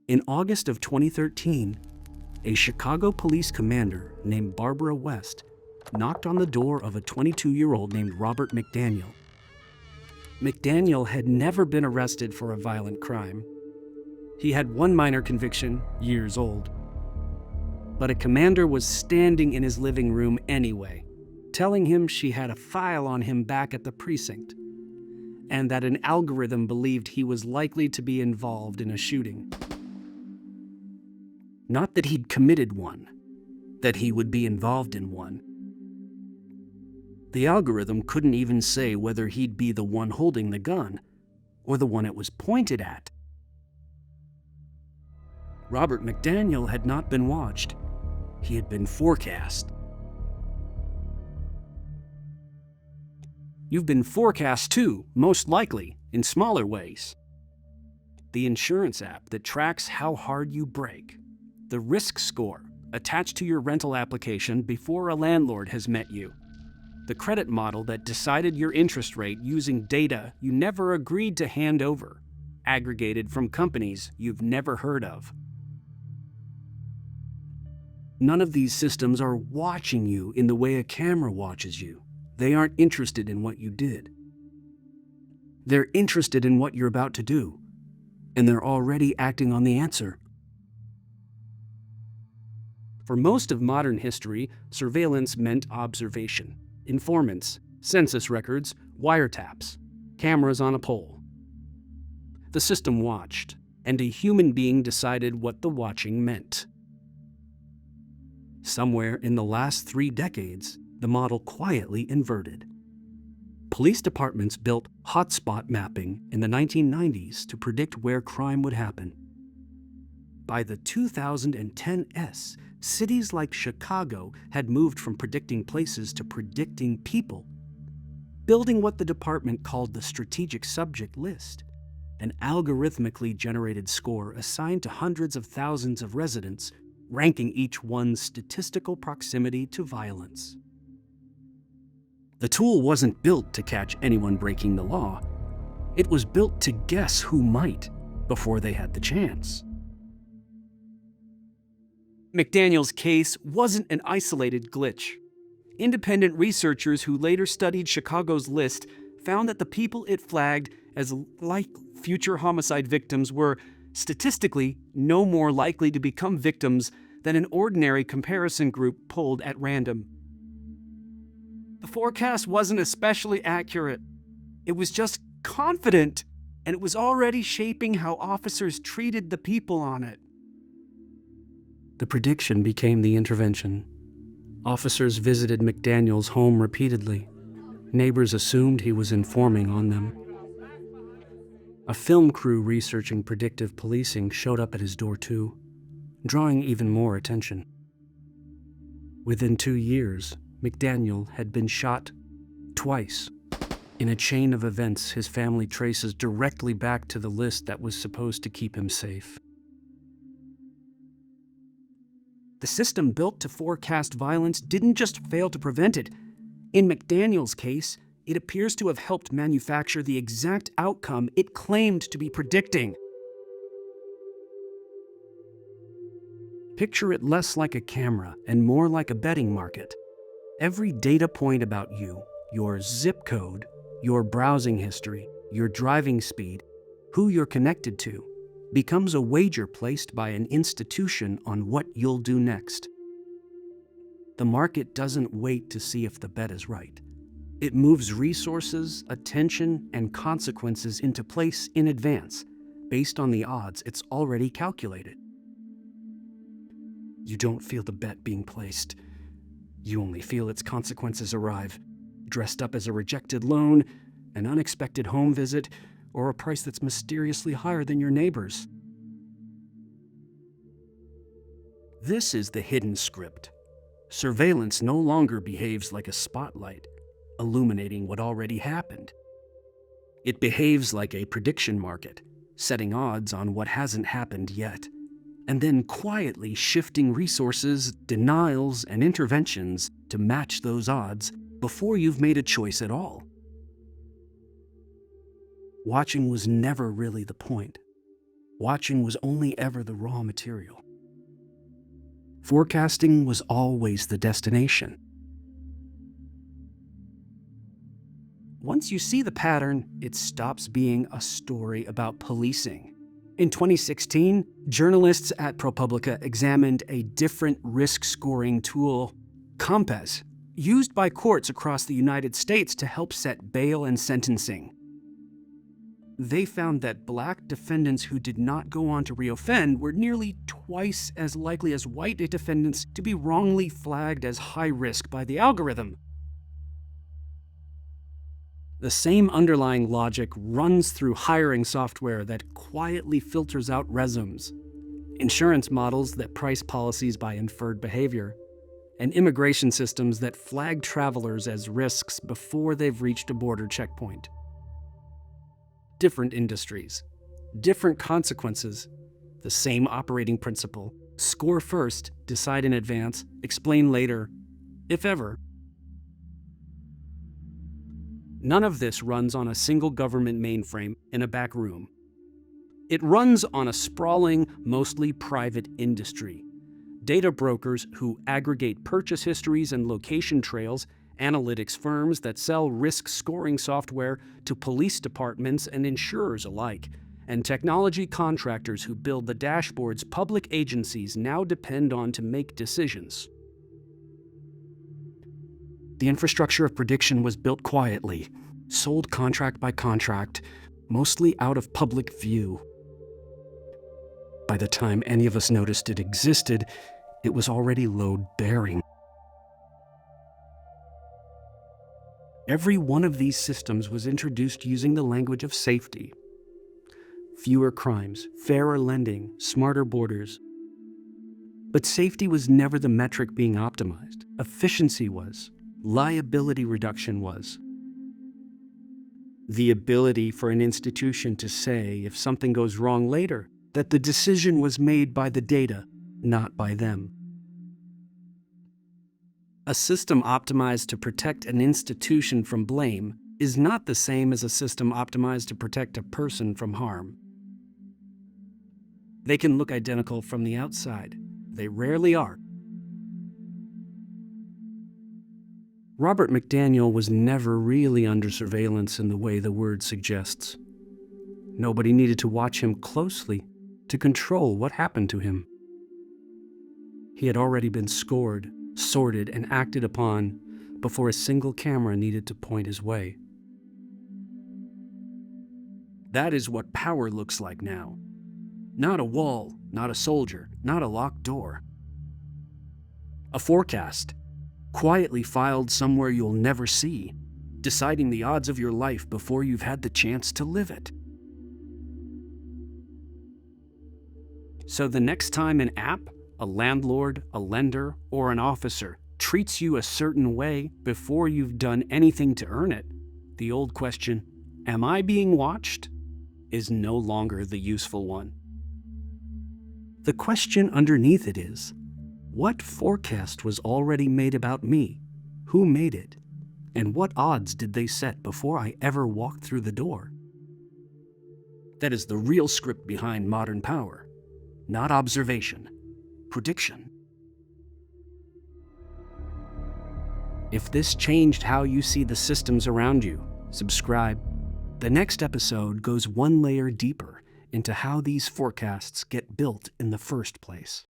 In August of 2013, a Chicago police commander named Barbara West knocked on the door of a 22-year-old named Robert McDaniel. McDaniel had never been arrested for a violent crime. He had one minor conviction, years old. But a commander was standing in his living room anyway, telling him she had a file on him back at the precinct, and that an algorithm believed he was likely to be involved in a shooting. Not that he'd committed one, that he would be involved in one. The algorithm couldn't even say whether he'd be the one holding the gun or the one it was pointed at. Robert McDaniel had not been watched. He had been forecast. You've been forecast too, most likely, in smaller ways. The insurance app that tracks how hard you brake. The risk score attached to your rental application before a landlord has met you. The credit model that decided your interest rate using data you never agreed to hand over, aggregated from companies you've never heard of. None of these systems are watching you in the way a camera watches you. They aren't interested in what you did. They're interested in what you're about to do, and they're already acting on the answer. For most of modern history, surveillance meant observation. Informants, census records, wiretaps, cameras on a pole. The system watched, and a human being decided what the watching meant. Somewhere in the last 3 decades, the model quietly inverted. Police departments built hotspot mapping in the 1990s to predict where crime would happen. By the 2010s, cities like Chicago had moved from predicting places to predicting people, building what the department called the Strategic Subject List, an algorithmically generated score assigned to hundreds of thousands of residents, ranking each one's statistical proximity to violence. The tool wasn't built to catch anyone breaking the law. It was built to guess who might before they had the chance. McDaniel's case wasn't an isolated glitch. Independent researchers who later studied Chicago's list found that the people it flagged as like future homicide victims were, statistically, no more likely to become victims than an ordinary comparison group pulled at random. The forecast wasn't especially accurate. It was just confident, and it was already shaping how officers treated the people on it. The prediction became the intervention. Officers visited McDaniel's home repeatedly. Neighbors assumed he was informing on them. A film crew researching predictive policing showed up at his door too, drawing even more attention. Within 2 years, McDaniel had been shot twice. In a chain of events his family traces directly back to the list that was supposed to keep him safe. The system built to forecast violence didn't just fail to prevent it. In McDaniel's case, it appears to have helped manufacture the exact outcome it claimed to be predicting. Picture it less like a camera and more like a betting market. Every data point about you, your zip code, your browsing history, your driving speed, who you're connected to, becomes a wager placed by an institution on what you'll do next. The market doesn't wait to see if the bet is right. It moves resources, attention, and consequences into place in advance, based on the odds it's already calculated. You don't feel the bet being placed. You only feel its consequences arrive, dressed up as a rejected loan, an unexpected home visit, or a price that's mysteriously higher than your neighbor's. This is the hidden script. Surveillance no longer behaves like a spotlight, illuminating what already happened. It behaves like a prediction market, setting odds on what hasn't happened yet, and then quietly shifting resources, denials, and interventions to match those odds before you've made a choice at all. Watching was never really the point. watching was only ever the raw material. Forecasting was always the destination. Once you see the pattern, it stops being a story about policing. In 2016, journalists at ProPublica examined a different risk-scoring tool, Compass, used by courts across the United States to help set bail and sentencing. They found that black defendants who did not go on to reoffend were nearly twice as likely as white defendants to be wrongly flagged as high risk by the algorithm. The same underlying logic runs through hiring software that quietly filters out resumes, insurance models that price policies by inferred behavior, and immigration systems that flag travelers as risks before they've reached a border checkpoint. Different industries, different consequences, the same operating principle. Score first, decide in advance, explain later, if ever. None of this runs on a single government mainframe in a back room. It runs on a sprawling, mostly private industry. Data brokers who aggregate purchase histories and location trails, analytics firms that sell risk scoring software to police departments and insurers alike, and technology contractors who build the dashboards public agencies now depend on to make decisions. The infrastructure of prediction was built quietly, sold contract by contract, mostly out of public view. By the time any of us noticed it existed, it was already load-bearing. Every one of these systems was introduced using the language of safety. Fewer crimes, fairer lending, smarter borders. But safety was never the metric being optimized. Efficiency was. Liability reduction was. The ability for an institution to say, if something goes wrong later, that the decision was made by the data, not by them. A system optimized to protect an institution from blame is not the same as a system optimized to protect a person from harm. They can look identical from the outside. They rarely are. Robert McDaniel was never really under surveillance in the way the word suggests. Nobody needed to watch him closely to control what happened to him. He had already been scored, sorted, and acted upon before a single camera needed to point his way. That is what power looks like now. Not a wall, not a soldier, not a locked door. A forecast, quietly filed somewhere you'll never see, deciding the odds of your life before you've had the chance to live it. So the next time an app, a landlord, a lender, or an officer treats you a certain way before you've done anything to earn it, the old question, "Am I being watched?" is no longer the useful one. The question underneath it is, what forecast was already made about me? Who made it? And what odds did they set before I ever walked through the door? That is the real script behind modern power, not observation. Prediction. If this changed how you see the systems around you, subscribe. The next episode goes one layer deeper into how these forecasts get built in the first place.